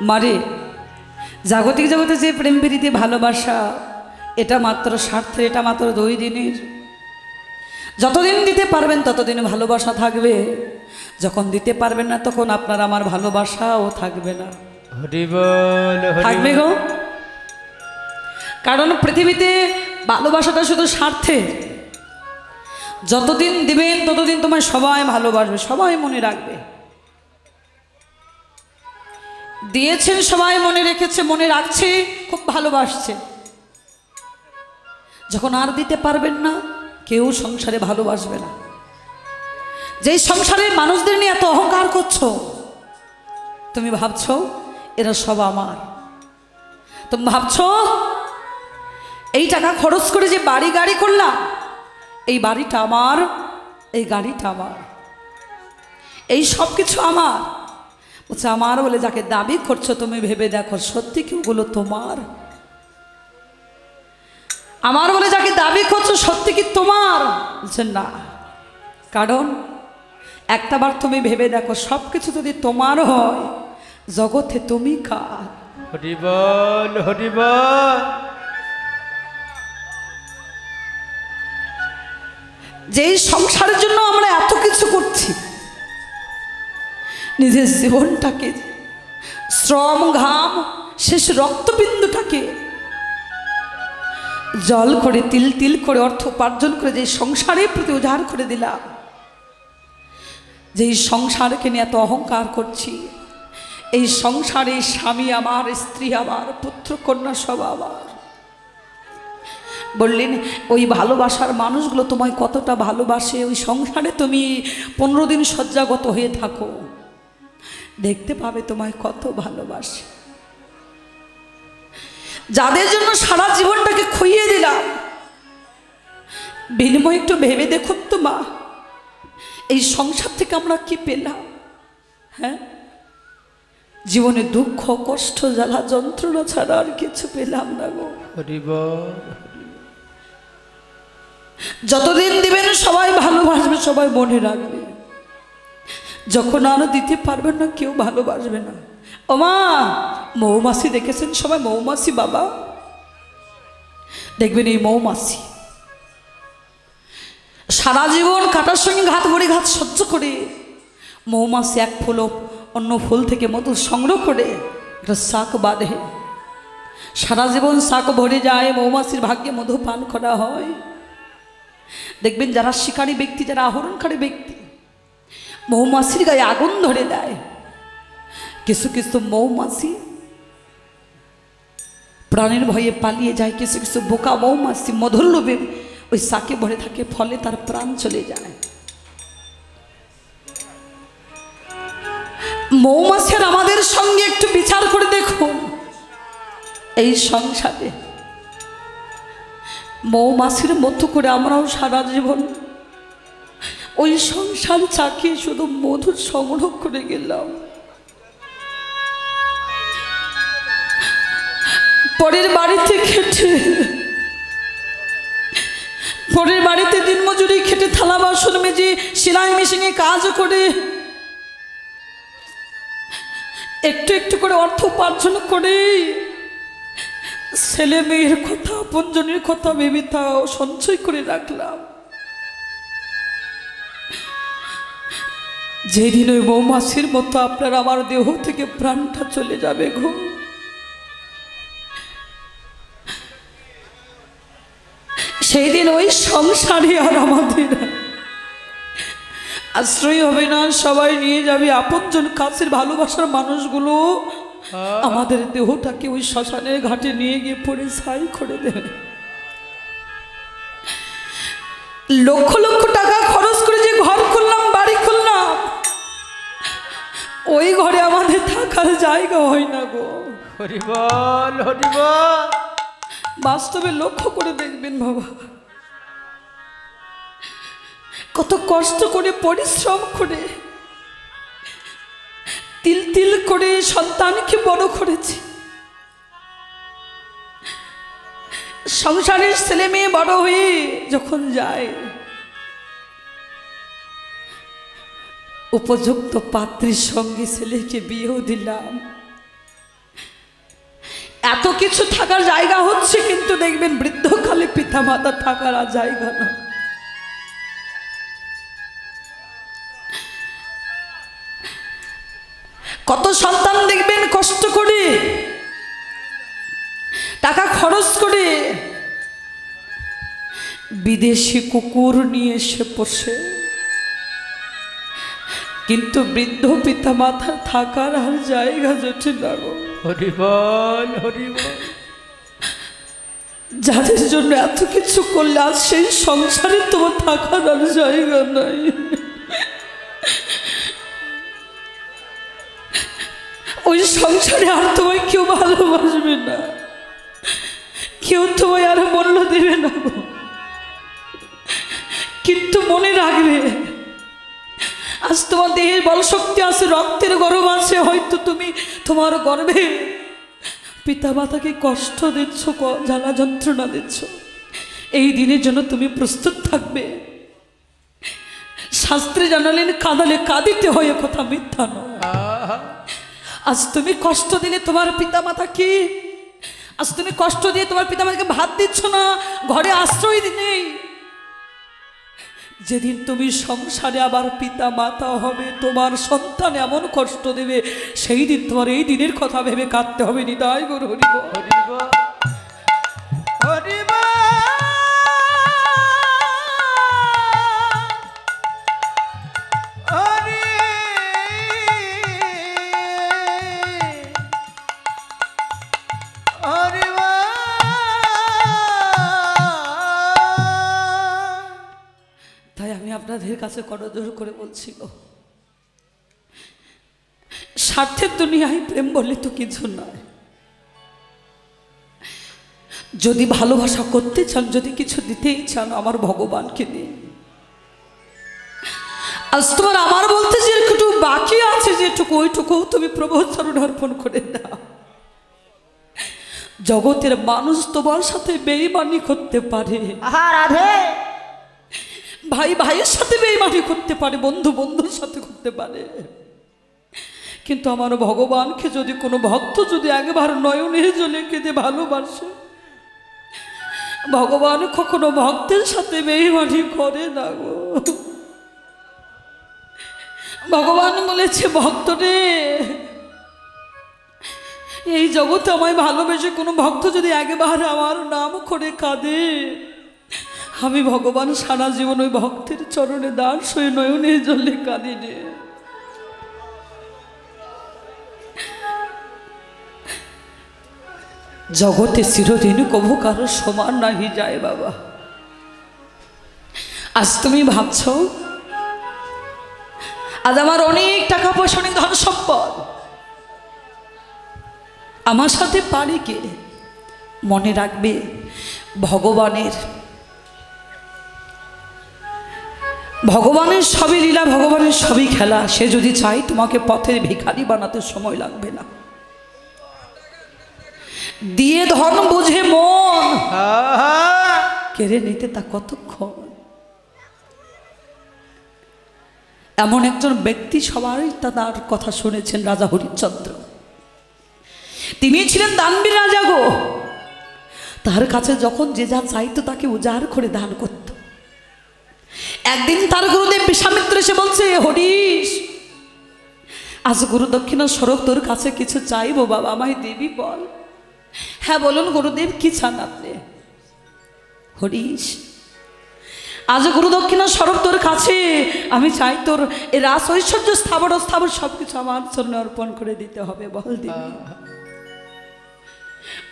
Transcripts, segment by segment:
মারে জাগতিক জগতে যে প্রেম প্রীতি ভালোবাসা এটা মাত্র স্বার্থের, এটা মাত্র 2 দিনের। যতদিন দিতে পারবেন ততদিন ভালোবাসা থাকবে, যখন দিতে পারবেন না তখন আপনার আমার ভালোবাসাও থাকবে না। থাকবে গো, কারণ পৃথিবীতে ভালোবাসাটা শুধু স্বার্থের। যতদিন দিবেন ততদিন তোমায় সবাই ভালোবাসবে, সবাই মনে রাখবে। দিয়েছেন সবাই মনে রেখেছে, মনে রাখছে, খুব ভালোবাসছে। যখন আর দিতে পারবেন না কেউ সংসারে ভালোবাসবে না। যেই সংসারের মানুষদের নিয়ে এত অহংকার করছো, তুমি ভাবছো এরা সব আমার, তুমি ভাবছো এই টাকা খরচ করে যে বাড়ি গাড়ি করলাম, এই বাড়িটা আমার, এই গাড়িটা আমার, এই সব কিছু আমার। বলছে আমার বলে যাকে দাবি করছো তুমি ভেবে দেখো সত্যি কি ওগুলো তোমার? আমার বলে যাকে দাবি করছো সত্যি কি তোমার? বলছে না। কারণ একটাবার তুমি ভেবে দেখো সব কিছু যদি তোমার হয় জগতে তুমি কার? হরি বল, হরি বল। যেই সংসারের জন্য আমরা এত কিছু করছি, নিজের জীবনটাকে, শ্রম ঘাম শেষ রক্তবিন্দুটাকে জল করে তিল তিল করে অর্থ উপার্জন করে যে সংসারের প্রতি উজাড় করে দিলাম, যেই সংসারকে নিয়ে এত অহংকার করছি, এই সংসারে স্বামী আমার, স্ত্রী আমার, পুত্র কন্যা সব আমার। বললেন ওই ভালোবাসার মানুষগুলো তোমায় কতটা ভালোবাসে, ওই সংসারে তুমি 15 দিন শয্যাগত হয়ে থাকো, দেখতে পাবে তোমায় কত ভালোবাসে। যাদের জন্য সারা জীবনটাকে খুইয়ে দিলাম, বিনিময় একটু ভেবে দেখুন তো মা, এই সংসার থেকে আমরা কি পেলাম? হ্যাঁ, জীবনে দুঃখ কষ্ট জ্বালা যন্ত্রণা ছাড়া আর কিছু পেলাম না গো। যতদিন দিবেন সবাই ভালোবাসবে, সবাই মনে রাখবে। যখন আরো দিতে পারবেন না কেউ ভালোবাসবে না। ও মা, মৌমাছি দেখেছেন সবাই? মৌমাছি বাবা, দেখবেন এই মৌমাছি সারা জীবন কাটার সঙ্গে ঘাত ভরে ঘাত সহ্য করে, মৌমাছি এক ফুল অন্য ফুল থেকে মধু সংগ্রহ করে একটা শাক বাঁধে, সারা জীবন শাক ভরে যায়, মৌমাছির ভাগ্যে মধু পান করা হয়। দেখবেন যারা শিকারী ব্যক্তি, যারা আহরণকারী ব্যক্তি, মৌমাছির গায়ে আগুন ধরে দেয়। কিছু কিছু মৌমাছি প্রাণের ভয়ে পালিয়ে যায়, কিছু কিছু বোকা মৌমাছি মধুর লোভে ওই শাকে ভরে থাকে, ফলে তার প্রাণ চলে যায়। মৌমাছির আমাদের সঙ্গে একটু বিচার করে দেখুন, এই সংসারে মৌমাছির মতো করে আমরাও সারা জীবন ওই সংসার চাকিয়ে শুধু মধু সংগ্রহ করে গেলাম। পরের বাড়িতে খেটে, পরের বাড়িতে দিনমজুরি খেটে থালা বাসন মেজে সেলাই মেশিনে কাজ করে একটু একটু করে অর্থ উপার্জন করে ছেলে মেয়ের কথা, আপনজনের কথা ভেবে তাও সঞ্চয় করে রাখলাম। যেদিন ওই মৌমাছির মতো আপনার আমার দেহ থেকে প্রাণটা চলে যাবে গো, সেই দিন ওই সংসারে আর আমাদের আশ্রয় হবে না। সবাই নিয়ে যাবে আপনজন, কাছের ভালোবাসার মানুষগুলো আমাদের দেহটাকে ওই শ্মশানের ঘাটে নিয়ে গিয়ে পড়ে ছাই করে দেবে। লক্ষ লক্ষ টাকা খরচ করে যে ঘর খুললাম, বাড়ি খুললাম, ওই ঘরে আমাদের থাকার জায়গা হয় না গো। হরি বল, হরি বল। বাস্তবে লক্ষ্য করে দেখবেন বাবা, কত কষ্ট করে পরিশ্রম করে তিল তিল করে সন্তানকে বড় করেছি। সংসারের ছেলে মেয়ে বড় হয়ে যখন যায়, উপযুক্ত পাত্রীর সঙ্গে ছেলেকে বিয়েও দিলাম, এত কিছু থাকার জায়গা হচ্ছে, কিন্তু দেখবেন বৃদ্ধকালে পিতা মাতা থাকার আর জায়গা না। কত সন্তান দেখবেন কষ্ট করে টাকা খরচ করে বিদেশি কুকুর নিয়ে এসে পোষে, কিন্তু বৃদ্ধ পিতা মাতা থাকার আর জায়গা জোটে না। হরি বল, হরি বল। যাদের জন্য এত কিছু করলে আজ সেই সংসারে তোমার থাকার আর জায়গা নাই। ওই সংসারে আর তোমায় কেউ ভালোবাসবে না, কেউ তোমায় আর মূল্য দেবে না। কিন্তু মনে রাখবে, আজ তোমার দেহের বল শক্তি আছে, রক্তের গরম আছে, হয়তো তুমি তোমার গর্ভে পিতা মাতাকে কষ্ট দিচ্ছ, জ্বালা যন্ত্রণা দিচ্ছ। এই দিনের জন্য তুমি প্রস্তুত থাকবে। শাস্ত্রে জানালেন কাঁদালে কাঁদিতে হয়, কথা মিথ্যা নয়। আজ তুমি কষ্ট দিলে তোমার পিতা মাতা কি, আজ তুমি কষ্ট দিয়ে তোমার পিতা মাতাকে ভাত দিচ্ছ না, ঘরে আশ্রয় নেই। যেদিন তুমি সংসারে আবার পিতা মাতা হবে, তোমার সন্তান এমন কষ্ট দেবে, সেই দিন তোমার এই দিনের কথা ভেবে কাঁদতে হবে। নিতাই গৌর হরি বল, হরি বল, হরি বল। আপনাদের কাছে করজোর করে বলছি, স্বার্থের দুনিয়ায় প্রেম বলে তো কিছু নয়। যদি ভালোবাসা করতে চান, যদি কিছু দিতেই চান, আমার ভগবানকে দিন। আজ তোমার আমার বলতে যেটুকু বাকি আছে, যেটুকু ওইটুকু তুমি প্রভুর চরণে অর্পণ করে দাও। জগতের মানুষ তোমার সাথে বেঈমানি করতে পারে, ভাই ভাইয়ের সাথে বেঈমানি করতে পারে, বন্ধু বন্ধুর সাথে করতে পারে, কিন্তু আমার ভগবানকে যদি কোনো ভক্ত যদি একবার নয়নে জলে কেঁদে ভালোবাসে, ভগবান কখনো ভক্তের সাথে বেঈমানি করে না গো। ভগবান বলেছে, ভক্ত রে, এই জগতে আমায় ভালোবেসে কোনো ভক্ত যদি একবার আমার নাম করে কাঁদে, আমি ভগবান সারা জীবন ওই ভক্তের চরণে দাস হয়ে নয়নে জলে কাঁদিনি। জগতে চিরদিন কবু কারো সমান নাহি যায় বাবা। আজ তুমি ভাবছ আজ আমার অনেক টাকা পয়সা, অনেক ধন সম্পদ, আমার সাথে পারি কে? মনে রাখবে, ভগবানের সবই লীলা, ভগবানের সবই খেলা। সে যদি চায় তোমাকে পথের ভিখারি বানাতে সময় লাগবে না। দিয়ে ধন বুঝে মন কেড়ে নিতে তা কতক্ষণ। এমন একজন ব্যক্তি সবাই তার কথা শুনেছেন, রাজা হরিশ্চন্দ্র। তিনি ছিলেন দানবীর রাজা গো। তার কাছে যখন যে যা চাইতো তাকে উজাড় করে দান করত। একদিন তার গুরুদেব বিশ্বামিত্র এসে বলছে, হরিশ, আজ গুরু দক্ষিণা স্বরূপ তোর কাছে কিছু চাইবো বাবা, আমায় দেবী বল। হ্যাঁ বলুন গুরুদেব, কি চান আপনি? হরিশ, আজ গুরু দক্ষিণা স্বরূপ তোর কাছে আমি চাই তোর এ রাস ঐশ্বর্য স্থাবর স্থাবর সবকিছু আমার জন্য অর্পণ করে দিতে হবে, বল দেবী।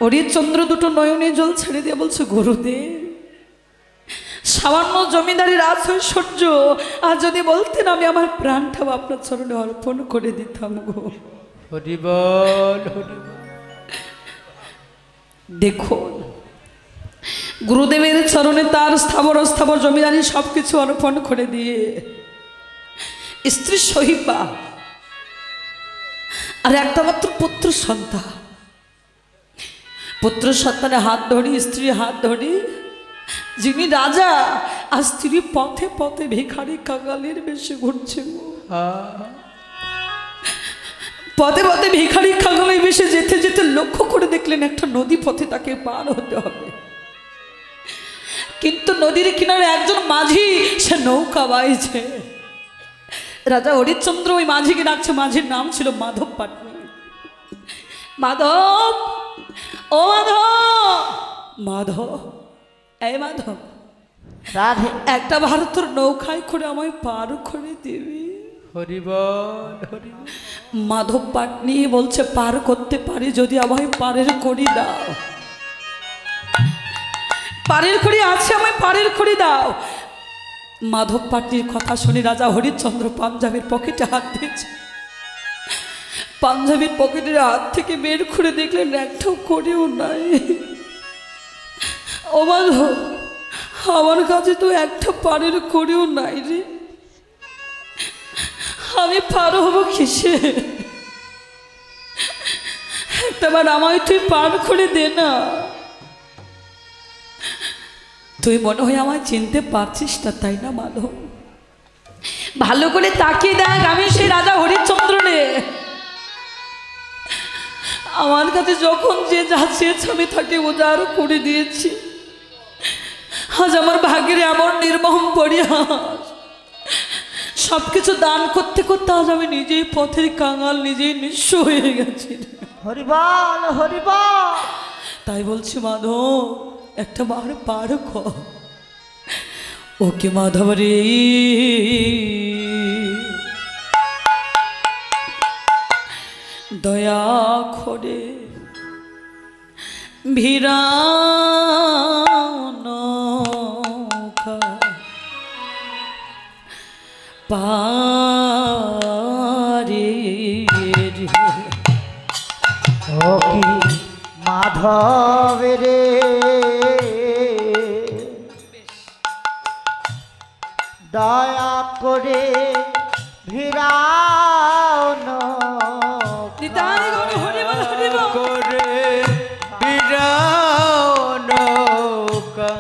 হরিশ্চন্দ্র দুটো নয়নে জল ছেড়ে দিয়ে বলছে, গুরুদেব, সামান্য জমিদারি রাজ ঐশ্বর্য আর যদি বলতেন আমি আমার প্রাণটাও আপনার চরণে অর্পণ করে দিতাম গো। হরি বল, হরি বল। দেখুন, গুরুদেবের চরণে তার স্থাবর অস্থাবর জমিদারি সবকিছু অর্পণ করে দিয়ে স্ত্রী সহিবা আর একটা মাত্র পুত্র সন্তান, পুত্র সন্তানের হাত ধরি, স্ত্রীর হাত ধরি, যিনি রাজা আর স্ত্রী পথে পথে ভিখারি কাঙালের বেশে ঘুরছে, পথে পথে ভিখারি কাঙালের বেশে যেতে যেতে লক্ষ্য করে দেখলেন দেখলেন একটা নদী পথে তাকে পার হতে হবে, কিন্তু নদীর কিনারে একজন মাঝি সে নৌকা বাইছে। রাজা হরিশ্চন্দ্র ওই মাঝিকে ডাকছে, মাঝির নাম ছিল মাধব পাটনি। মাধব, ও মাধব, মাধব, এই মাধব, একটা ভারতের নৌকায় করে আমায় পার করে দিবি। হরিবল হরিবল। মাধব পাটনি বলছে, পার করতে পারি যদি আমায় পারের কড়ি দাও। পারের খড়ি আছে, আমায় পারের খড়ি দাও। মাধব পাটনির কথা শুনে রাজা হরিশ্চন্দ্র পাঞ্জাবের পকেটে হাত দিয়েছে। পাঞ্জাবের পকেটের হাত থেকে বের করে দেখলেন একটাও কড়িও নাই। ও মাধব, আমার কাছে তো একটা পারের কড়িও নাই রে, আমি পার হব কিসে? একটাবার আমায় তুই পার করে দে না। তুই মনে হয় আমায় চিনতে পারছিস না, তাই না মাধব? ভালো করে তাকিয়ে দেখ, আমি সেই রাজা হরিশ্চন্দ্র রে। আমার কাছে যখন যে যা চেয়েছে আমি তাকে উজাড় করে দিয়েছি। আজ আমার ভাগ্যের এমন নির্মম পরিহাস, সবকিছু দান করতে করতে আজ আমি নিজেই পথের কাঙাল, নিজেই নিঃস্ব হয়ে গেছি। হরিবল হরিবল। তাই বলছি মাধব, একটা বার পার কর। ওকে মাধব রে, দয়া করে ভিড়ানো পারে রে। ও কি মাধব রে, দয়া করে ভিড়াও নৌকা। করে বিরাও নৌকা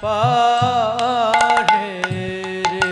পারে রে।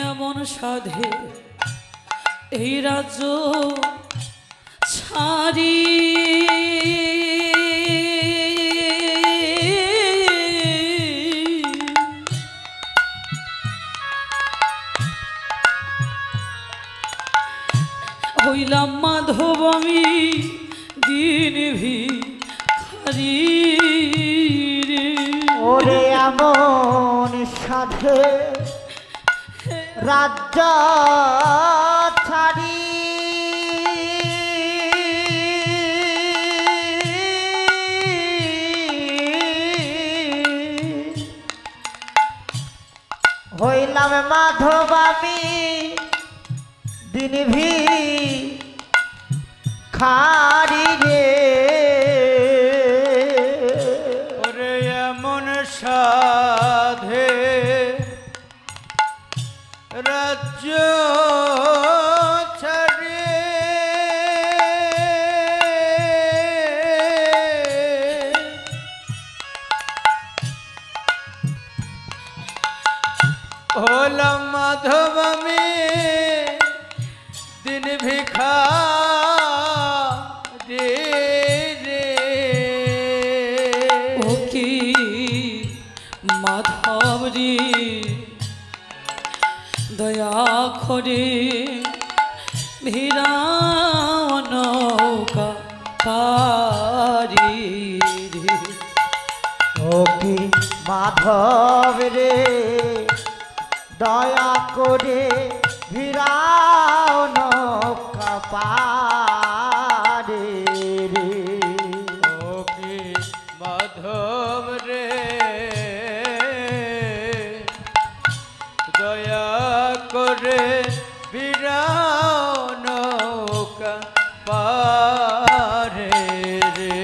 এমন সাধে এই রাজ্য ছাড়ি হইলাম মাধব আমি দিন ভিখারি রে। ওরে এমন সাধে রাজ্য ছাড়ি হইলাম মাধব আমি দিন ভিখারি রে। ওরে এমন সাধে রাজ্য ছাড়ে হলাম মাধব আমি দিন ভিখারি রে। ও কি মাধব রে, দয়া করে ভিড়াও নৌকা পারি রে। ও কি মাধব রে দয়া করে ভিড়াও নৌকা পারে রে ও কি মাধব রে দয়া করে বিরাও নৌকা পারে রে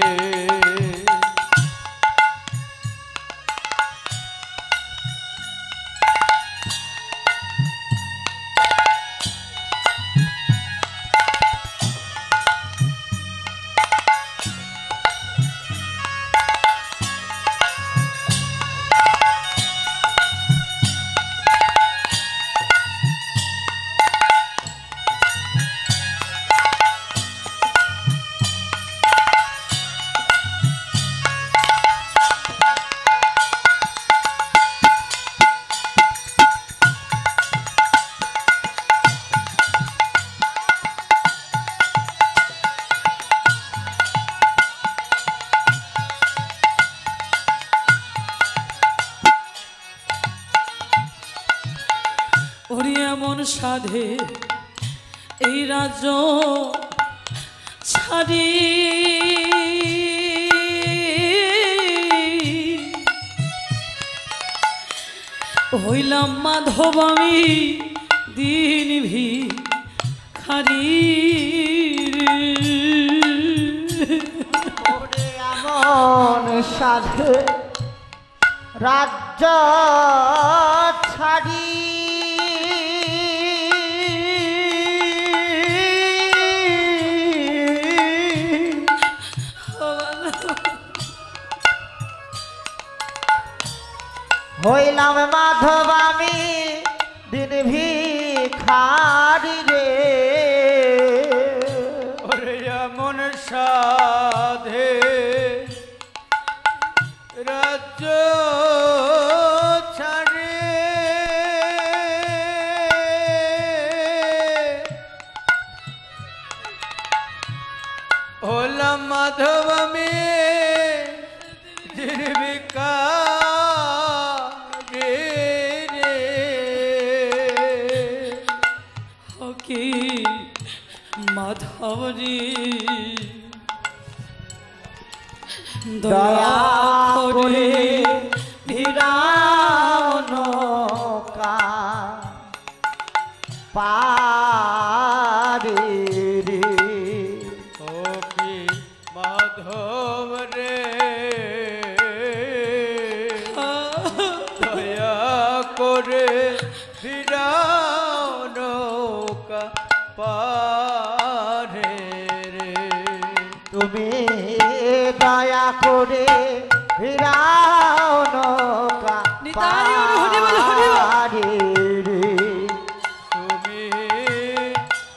ওরে এমন সাধে এই রাজ্য ছাড়ি হইলাম মাধব আমি দিন ভিখারি ওরে এমন সাধে রাজ্য ছাড়ি হইলাম মাধব আমি দিন ভিখারি রে ওরে এমন সাধে রাজ্য ছাড়ে হলাম মাধব আমি জীবিকা কি মাধবরী দয়া করে ভিড়াও নৌকা পারে রে ও কি মাধব রে দয়া করে ফিরাও নৌকা পারে রে তুমি দয়া করে ভিড়াও নৌকা নিতাই ওরে হরি বল, হরি বল। পারে রে তুমি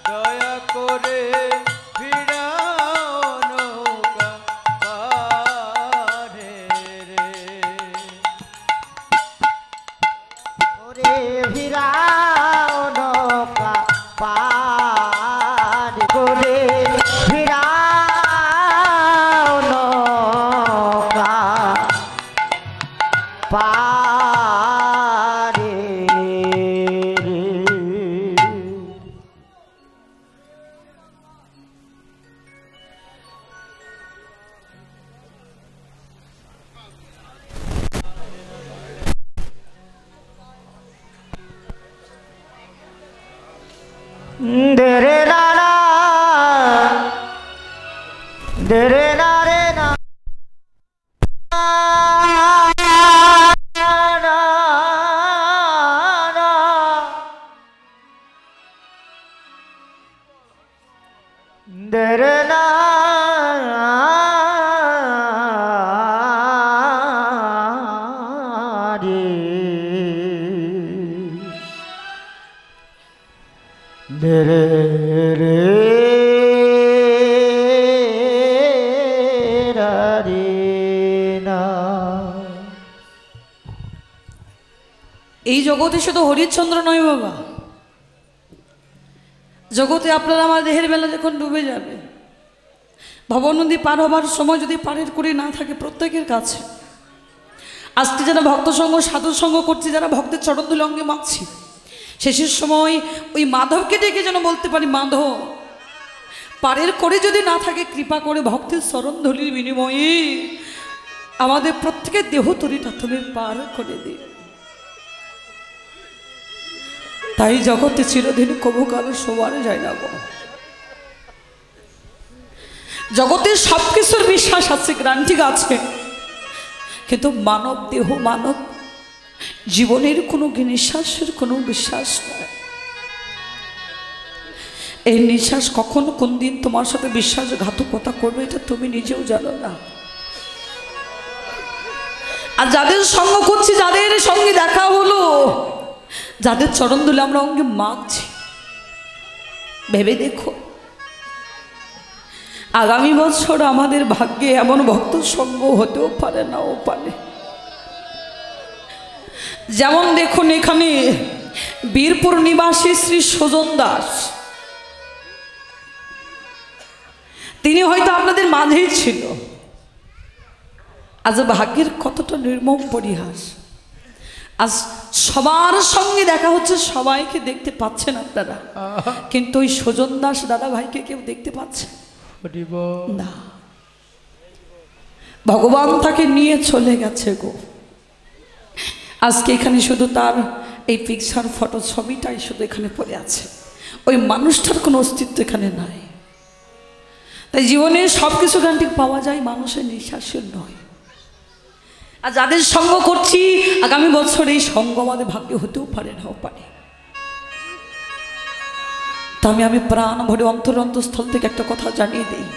দয়া করে ফিরাও নৌকা পারে রে ওরে ভিড়াও নৌকা পার করে ভিড়াও নৌকা পারে রে দেরে নানা দেরে না রে না দেরে না রে দেরে রে রে না এই জগতে শুধু হরিশ্চন্দ্র নয় বাবা, জগতে আপনার আমার দেহের বেলা যখন ডুবে যাবে, ভবনদী পার হবার সময় যদি পাড়ের কুড়ি না থাকে প্রত্যেকের কাছে, আজকে যারা ভক্ত সঙ্গ সাধু সঙ্গ করছি, যারা ভক্তের চরণধুলি অঙ্গে মাখছি, শেষের সময় ওই মাধবকে ডেকে যেন বলতে পারি, মাধব পারের করে যদি না থাকে কৃপা করে ভক্তের চরণধুলির বিনিময়ে আমাদের প্রত্যেকের দেহ তরিটা তুমি পার করে দিও। তাই জগতে চিরদিন কবু কারো সবার যায় না গো। জগতের সব কিছুর বিশ্বাস আছে, গ্রান্টিক আছে, কিন্তু মানব দেহ মানব জীবনের কোনো নিঃশ্বাসের কোনো বিশ্বাস নেই। এই নিঃশ্বাস কখন কোন দিন তোমার সাথে বিশ্বাসঘাতকতা করবে এটা তুমি নিজেও জানো না। আর যাদের সঙ্গ করছি, যাদের সঙ্গে দেখা হলো, যাদের চরণ ধুলে আমরা অঙ্গে মাখছি, ভেবে দেখো আগামী বছর আমাদের ভাগ্যে এমন ভক্ত সঙ্গ হতেও পারে, নাও পারে। যেমন দেখুন এখানে বীরপুর নিবাসী শ্রী সুজন দাস, তিনি হয়তো আপনাদের মাঝেই ছিল। আজ ভাগ্যের কতটা নির্মম পরিহাস, আজ সবার সঙ্গে দেখা হচ্ছে, সবাইকে দেখতে পাচ্ছেন আপনারা, কিন্তু ওই সুজন দাস দাদা ভাইকে কেউ দেখতে পাচ্ছে না। ভগবান তাকে নিয়ে চলে গেছে গো। আজকে এখানে শুধু তার এই পিকচার ফটো ছবিটাই শুধু এখানে পড়ে আছে, ওই মানুষটার কোনো অস্তিত্ব এখানে নাই। তাই জীবনে সব কিছু গ্যারান্টি পাওয়া যায়, মানুষের নিঃশ্বাসের নয়। আর যাদের সঙ্গ করছি আগামী বছর এই সঙ্গ আমাদের ভাগ্যে হতেও পারে, নাও পারে। তা আমি প্রাণ ভরে অন্তরস্থল থেকে একটা কথা জানিয়ে দিই,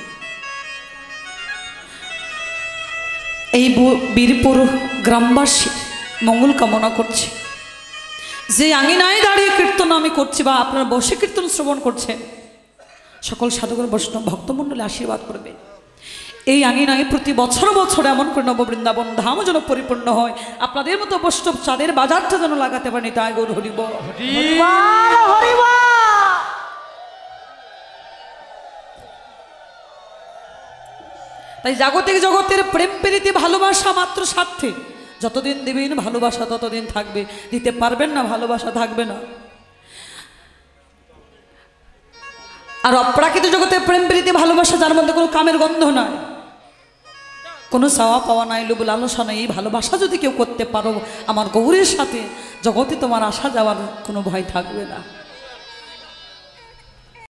এই বীরপুর গ্রামবাসী মঙ্গল কামনা করছি। যে আঙিনায় দাঁড়িয়ে কীর্তন আমি করছি বা আপনারা বসে কীর্তন শ্রবণ করছেন, সকল সাধুগুণ বৈষ্ণব ভক্তমণ্ডলী আশীর্বাদ করবে। এই আঙিনায় প্রতি বছর বছর এমন করে নববৃন্দাবন ধাম যেন পরিপূর্ণ হয়, আপনাদের মতো বৈষ্ণব চাঁদের বাজারটা যেন লাগাতে পারেনি। তাই গৌর হরিব। তাই জাগতিক জগতের প্রেম প্রীতি ভালোবাসা মাত্র স্বার্থে, যতদিন দেবেন ভালোবাসা ততদিন থাকবে, দিতে পারবেন না ভালোবাসা থাকবে না। আর অপ্রাকৃত জগতের প্রেম প্রীতি ভালোবাসা, যার মধ্যে কোনো কামের গন্ধ নাই, কোনো চাওয়া পাওয়া নাই, লোভ লালসা নাই, এই ভালোবাসা যদি কেউ করতে পারো আমার গৌরের সাথে, জগতে তোমার আসা যাওয়ার কোনো ভয় থাকবে না।